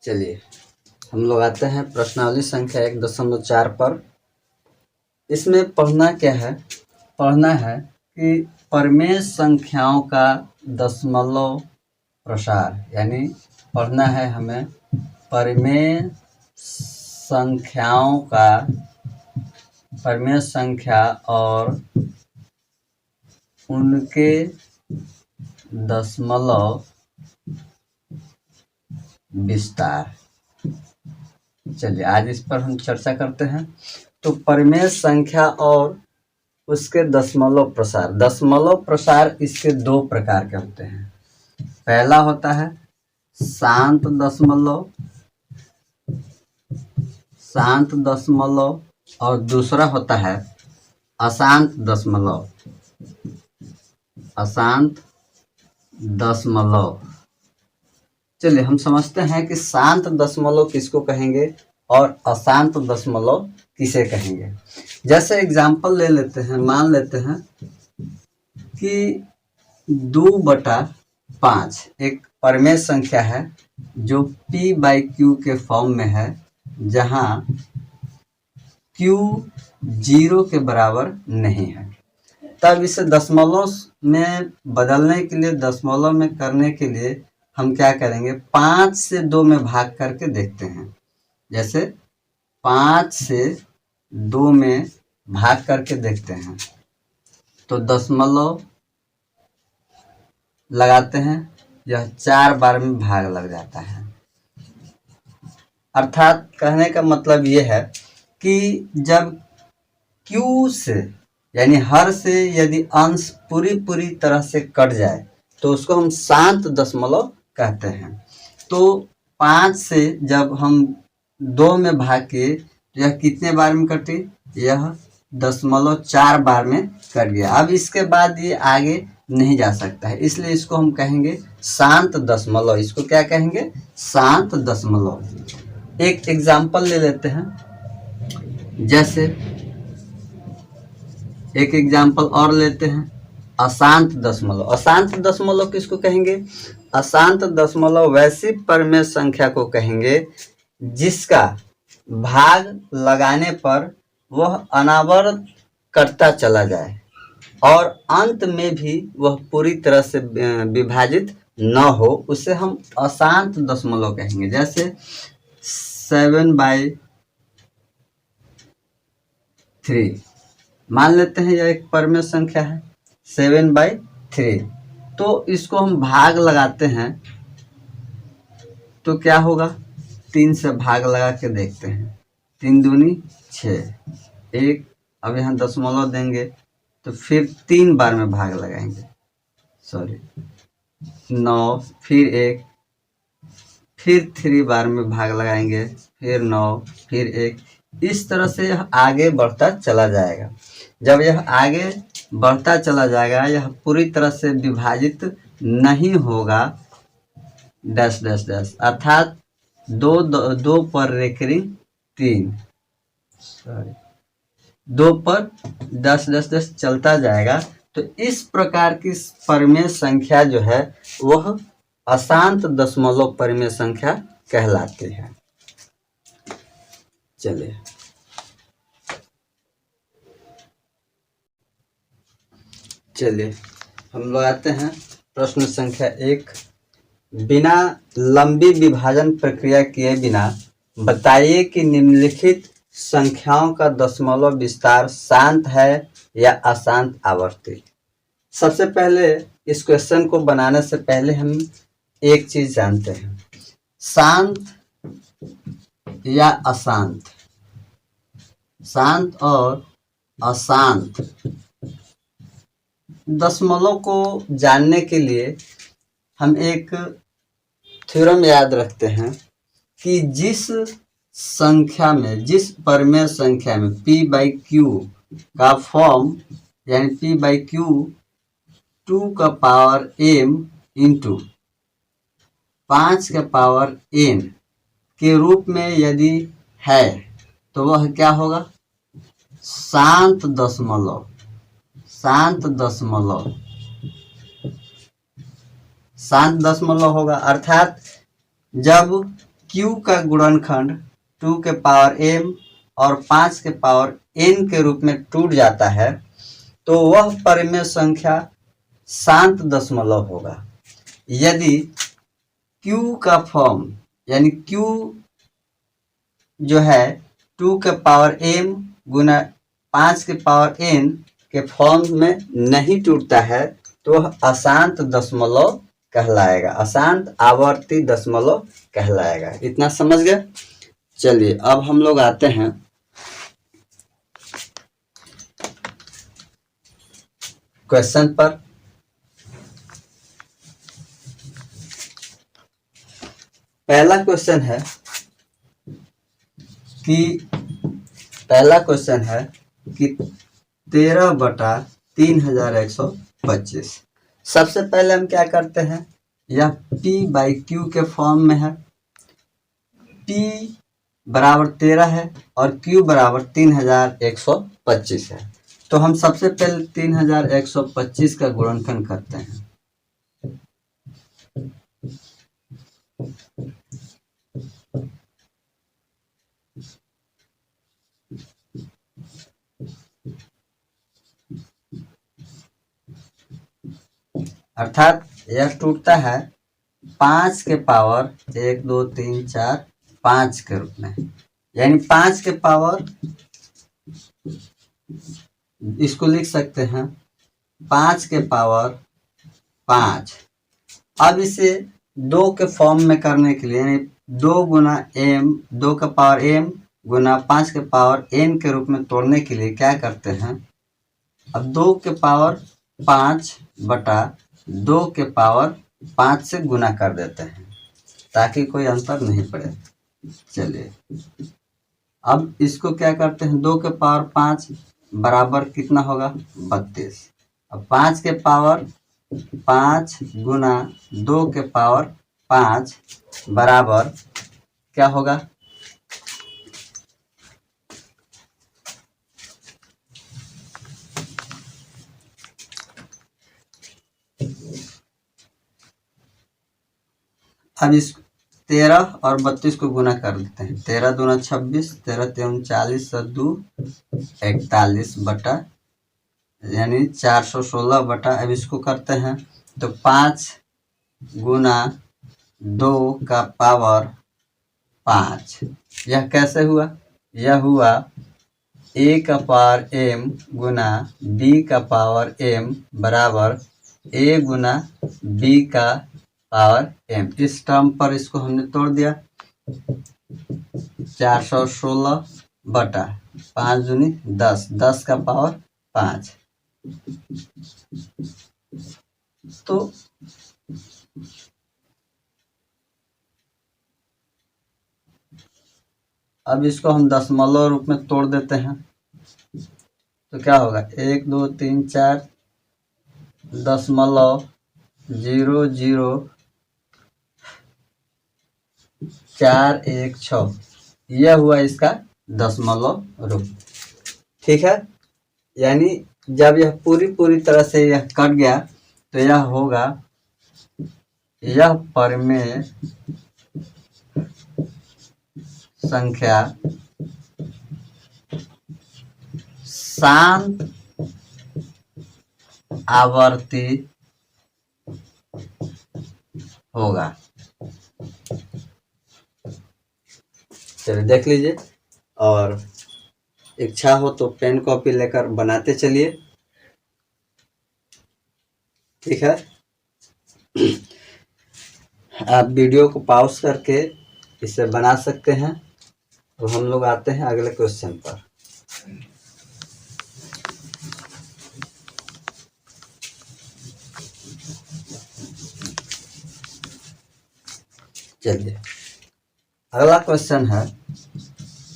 चलिए हम लोग आते हैं प्रश्नावली संख्या 1.4 पर। इसमें पढ़ना क्या है? पढ़ना है कि परिमेय संख्याओं का दशमलव प्रसार, यानी पढ़ना है हमें परिमेय संख्या और उनके दशमलव विस्तार। चलिए आज इस पर हम चर्चा करते हैं। तो परिमेय संख्या और उसके दशमलव प्रसार। दशमलव प्रसार इसके दो प्रकार के होते हैं। पहला होता है शांत दशमलव और दूसरा होता है अशांत दशमलव। चलिए हम समझते हैं कि शांत दशमलव किसको कहेंगे और अशांत दशमलव किसे कहेंगे। जैसे एग्जाम्पल ले लेते हैं, मान लेते हैं कि 2/5 एक परिमेय संख्या है जो p/q के फॉर्म में है, जहां q 0 के बराबर नहीं है। तब इसे दशमलव में बदलने के लिए, दशमलव में करने के लिए हम क्या करेंगे? 5 से 2 में भाग करके देखते हैं। जैसे 5 से 2 में भाग करके देखते हैं तो दशमलव लगाते हैं, यह 4 बार में भाग लग जाता है। अर्थात कहने का मतलब ये है कि जब Q से यानी हर से यदि अंश पूरी तरह से कट जाए तो उसको हम शांत दशमलव कहते हैं। तो 5 से जब हम 2 में भाग किए तो यह कितने बार में कटी? यह 4 बार में कट गया। अब इसके बाद ये आगे नहीं जा सकता है, इसलिए इसको हम कहेंगे शांत दशमलव। इसको क्या कहेंगे? शांत दशमलव। एक एग्जाम्पल ले लेते हैं। जैसे एक एग्जाम्पल और लेते हैं, अशांत दशमलव। अशांत दशमलव किसको कहेंगे? अशांत दशमलव वैसी परिमेय संख्या को कहेंगे जिसका भाग लगाने पर वह अनावरत कटता चला जाए और अंत में भी वह पूरी तरह से विभाजित न हो, उसे हम अशांत दशमलव कहेंगे। जैसे 7/3 मान लेते हैं, यह एक परिमेय संख्या है 7/3। तो इसको हम भाग लगाते हैं तो क्या होगा? 3 से भाग लगा के देखते हैं। 3 दूनी 6, एक, अब यहाँ दशमलव देंगे तो फिर 3 बार में भाग लगाएंगे, 9, फिर 1, फिर 3 बार में भाग लगाएंगे, फिर 9, फिर 1। इस तरह से यह आगे बढ़ता चला जाएगा। जब यह आगे बढ़ता चला जाएगा, यह पूरी तरह से विभाजित नहीं होगा डैश डैश डैश, अर्थात 2 पर रेकरिंग 3, 2 पर डैश डैश डैश चलता जाएगा। तो इस प्रकार की परिमेय संख्या जो है वह अशांत दशमलव परिमेय संख्या कहलाती है। चलिए हम लोग आते हैं प्रश्न संख्या 1। बिना लंबी विभाजन प्रक्रिया किए बिना बताइए कि निम्नलिखित संख्याओं का दशमलव विस्तार शांत है या अशांत आवर्ती। सबसे पहले इस क्वेश्चन को बनाने से पहले हम एक चीज जानते हैं, शांत या अशांत। शांत और अशांत दशमलव को जानने के लिए हम एक थ्योरम याद रखते हैं कि जिस परिमेय संख्या में p/q का फॉर्म यानी p/q 2 का पावर m इंटू 5 का पावर n के रूप में यदि है तो वह क्या होगा? शांत दशमलव होगा। अर्थात जब Q का गुणनखंड 2 के पावर m और 5 के पावर n के रूप में टूट जाता है तो वह परिमेय संख्या शांत दशमलव होगा। यदि Q का फॉर्म यानी Q जो है 2 के पावर m गुना 5 के पावर n के फॉर्म में नहीं टूटता है तो वह अशांत दशमलव कहलाएगा, अशांत आवर्ती दशमलव कहलाएगा। इतना समझ गए। चलिए अब हम लोग आते हैं क्वेश्चन पर। पहला क्वेश्चन है कि 13/3125। सबसे पहले हम क्या करते हैं, यह P/Q के फॉर्म में है। P बराबर 13 है और Q बराबर 3125 है। तो हम सबसे पहले 3125 का गुणनखंड करते हैं। अर्थात यह टूटता है 5 के पावर 1 2 3 4 5 के रूप में, यानी 5 के पावर, इसको लिख सकते हैं 5 के पावर 5। अब इसे 2 के फॉर्म में करने के लिए यानी 2 गुना m, 2 का पावर m गुना 5 के पावर n के रूप में तोड़ने के लिए क्या करते हैं, अब 2 के पावर 5 बटा 2 के पावर 5 से गुना कर देते हैं ताकि कोई अंतर नहीं पड़े। चलिए अब इसको क्या करते हैं, 2 के पावर 5 बराबर कितना होगा 32। अब 5 के पावर 5 गुना 2 के पावर 5 बराबर क्या होगा, अब इस 13 और 32 को गुना कर देते हैं। 13 दूना 26, 13 3 40, 2 41 बटा यानी 416 बटा, अब इसको करते हैं तो 5 गुना 2 का पावर 5। यह कैसे हुआ, यह हुआ a का पावर m गुना b का पावर m बराबर a गुना b का पावर m। इस टर्म पर इसको हमने तोड़ दिया, 416 बटा 5 दूनी 10, 10 का पावर 5। तो अब इसको हम दशमलव रूप में तोड़ देते हैं तो क्या होगा, 1 2 3 4 दशमलव 00416, यह हुआ इसका दशमलव रूप। ठीक है, यानी जब यह पूरी तरह से यह कट गया तो यह होगा, यह परिमेय संख्या शांत आवर्ती होगा। चलिए देख लीजिए, और इच्छा हो तो पेन कॉपी लेकर बनाते चलिए। ठीक है, आप वीडियो को पॉज करके इसे बना सकते हैं। तो हम लोग आते हैं अगले क्वेश्चन पर। चलिए अगला क्वेश्चन है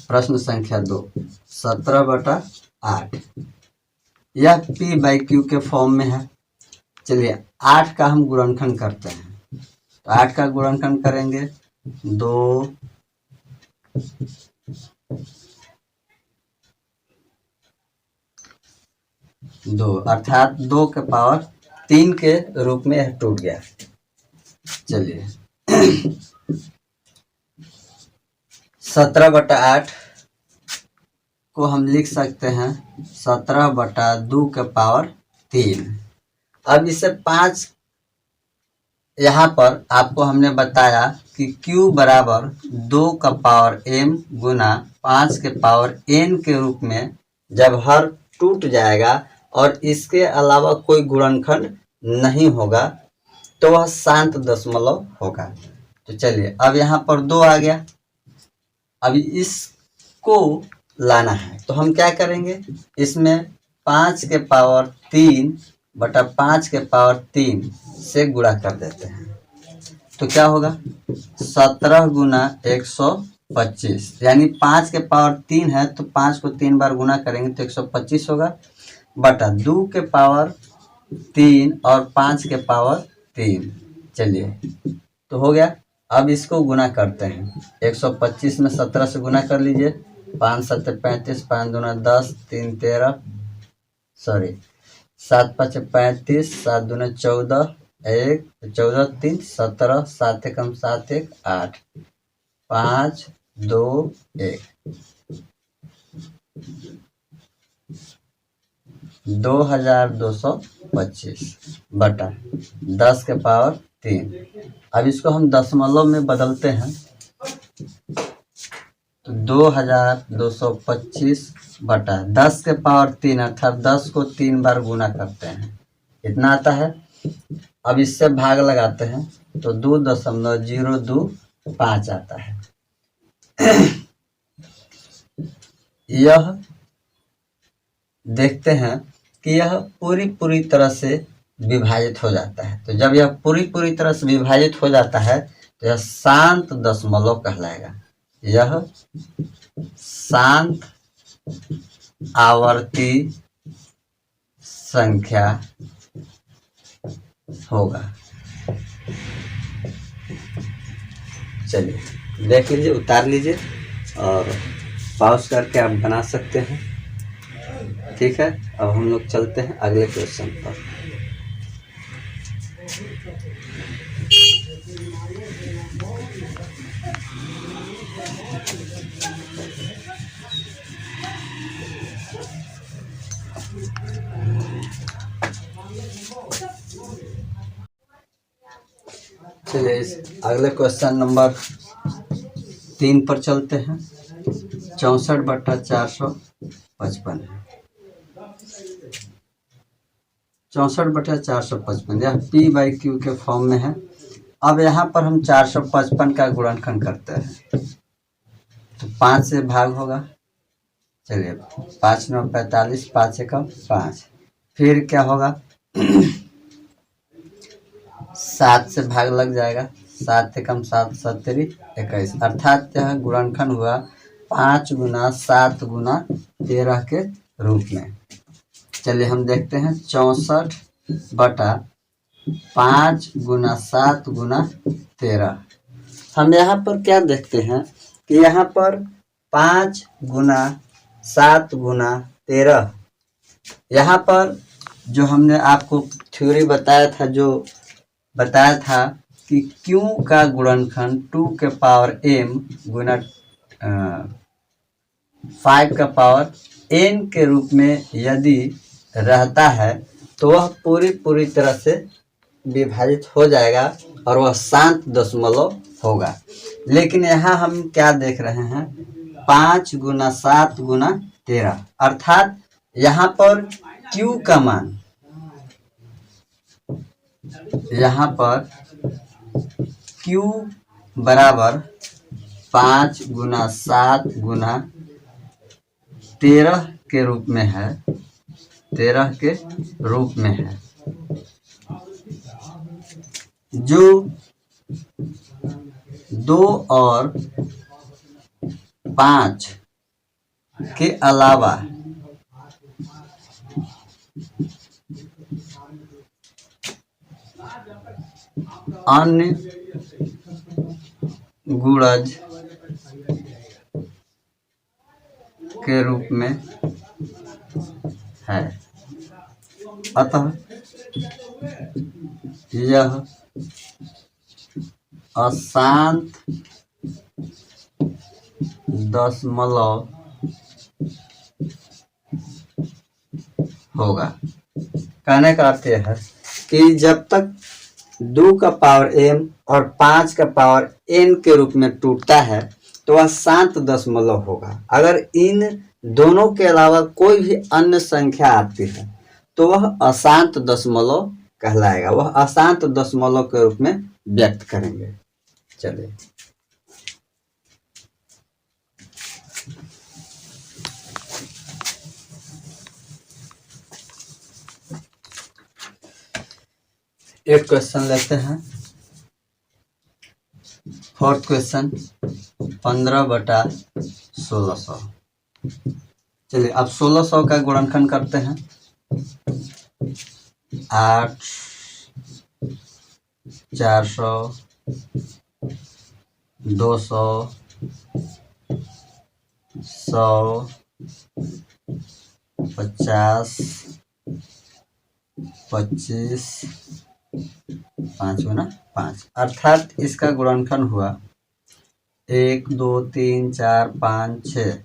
प्रश्न संख्या 2, 17/8। यह P/Q के फॉर्म में है। चलिए 8 का हम गुणनखंड करते हैं, तो 8 का गुणनखंड करेंगे 2 अर्थात 2 के पावर 3 के रूप में यह टूट गया। चलिए 17/8 को हम लिख सकते हैं 17/2 के पावर 3। अब इसे 5, यहाँ पर आपको हमने बताया कि Q बराबर 2 का पावर m गुना 5 के पावर n के रूप में जब हर टूट जाएगा और इसके अलावा कोई गुणनखंड नहीं होगा तो वह शांत दशमलव होगा। तो चलिए अब यहाँ पर 2 आ गया, अभी इसको लाना है तो हम क्या करेंगे, इसमें 5 के पावर 3 बटा 5 के पावर 3 से गुणा कर देते हैं तो क्या होगा 17 गुना 125, यानी 5 के पावर 3 है तो 5 को 3 बार गुना करेंगे तो 125 होगा, बटा 2 के पावर 3 और 5 के पावर 3। चलिए तो हो गया। अब इसको गुना करते हैं, 125 में 17 से गुना कर लीजिए, 5 7 35, 5 दूना 10, 3 13, सॉरी 7 5 35, 7 दूना 14, 1 14 3 17, 7 1 7 1 8, 5 2 1, 2225 बटा 10 के पावर 3। अब इसको हम दशमलव में बदलते हैं तो 2225 बटा 10 के पावर 3 अर्थात 10 को 3 बार गुना करते हैं, इतना आता है। अब इससे भाग लगाते हैं तो 2.025 आता है। यह देखते हैं कि यह पूरी तरह से विभाजित हो जाता है, तो जब यह पूरी तरह से विभाजित हो जाता है तो यह शांत दशमलव कहलाएगा। यह शांत आवर्ती संख्या होगा। चलिए देख लीजिए, उतार लीजिए और पॉज करके आप बना सकते हैं। ठीक है, अब हम लोग चलते हैं अगले क्वेश्चन पर। चलिए इस अगले क्वेश्चन नंबर 3 पर चलते हैं। 64/455 है। 64/455 यह P/Q के फॉर्म में है। अब यहाँ पर हम 455 का गुणनखंड करते हैं तो 5 से भाग होगा। चलिए 5 9 45, 5 1 5, फिर क्या होगा 7 से भाग लग जाएगा, 7 1 7 7 3 21, अर्थात यह गुणनखंड हुआ 5 गुना 7 गुना 13 के रूप में। चलिए हम देखते हैं 64/5 गुना 7 गुना 13। हम यहाँ पर क्या देखते हैं कि यहाँ पर 5 गुना 7 गुना 13, यहाँ पर जो हमने आपको थ्योरी बताया था कि Q का गुणनखंड 2 के पावर m गुना 5 का पावर n के रूप में यदि रहता है तो वह पूरी तरह से विभाजित हो जाएगा और वह शांत दशमलव होगा। लेकिन यहाँ हम क्या देख रहे हैं 5 गुना 7 गुना 13, अर्थात यहाँ पर Q का मान, यहाँ पर Q बराबर 5 गुना 7 गुना 13 के रूप में है, 13 के रूप में है, जो 2 और 5 के अलावा अन्य गुणज के रूप में है। अतः यह अशांत दशमलव होगा। कहने का अर्थ यह है कि जब तक 2 का पावर m और 5 का पावर n के रूप में टूटता है तो वह शांत दशमलव होगा। अगर इन दोनों के अलावा कोई भी अन्य संख्या आती है तो वह अशांत दशमलव कहलाएगा। वह अशांत दशमलव के रूप में व्यक्त करेंगे। चलिए एक क्वेश्चन लेते हैं। Fourth question 15/1600। चलिए अब 1600 का गुणनखंड करते हैं। 8, 400, 200, 100, 50, 25, 5 अर्थात इसका गुणनखंड हुआ 1, 2, 3, 4, 5, 6,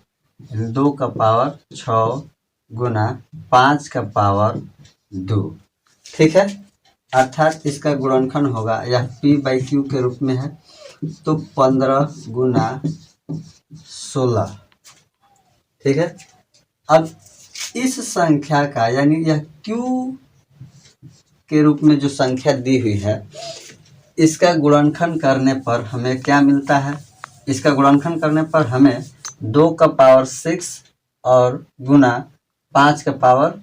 2 का पावर 6 गुना 5 का पावर 2। ठीक है, अर्थात इसका गुणनखंड होगा, यह p/q के रूप में है तो 15 गुना 16। ठीक है, अब इस संख्या का यानी यह q के रूप में जो संख्या दी हुई है इसका गुणनखंड करने पर हमें क्या मिलता है? इसका गुणनखंड करने पर हमें 2 का पावर 6 और गुना 5 का पावर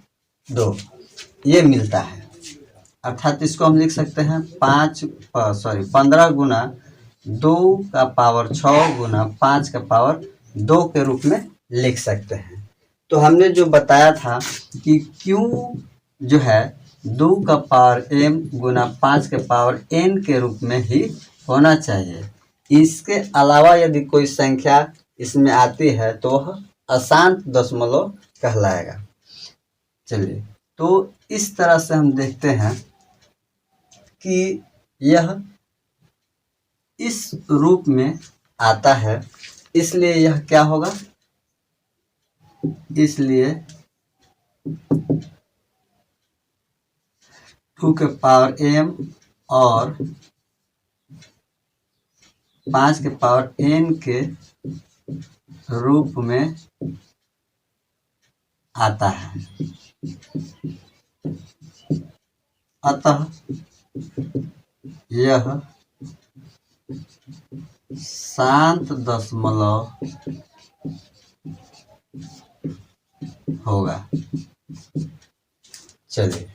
2 ये मिलता है। अर्थात इसको हम लिख सकते हैं 15 गुना 2 का पावर 6 गुना 5 का पावर 2 के रूप में लिख सकते हैं। तो हमने जो बताया था कि Q जो है 2 का पावर m गुना 5 के पावर n के रूप में ही होना चाहिए। इसके अलावा यदि कोई संख्या इसमें आती है तो वह अशांत दशमलव कहलाएगा। चलिए तो इस तरह से हम देखते हैं कि यह इस रूप में आता है, इसलिए यह क्या होगा? इसलिए 2 के पावर m और 5 के पावर n के रूप में आता है। अतः यह शांत दशमलव होगा। चलिए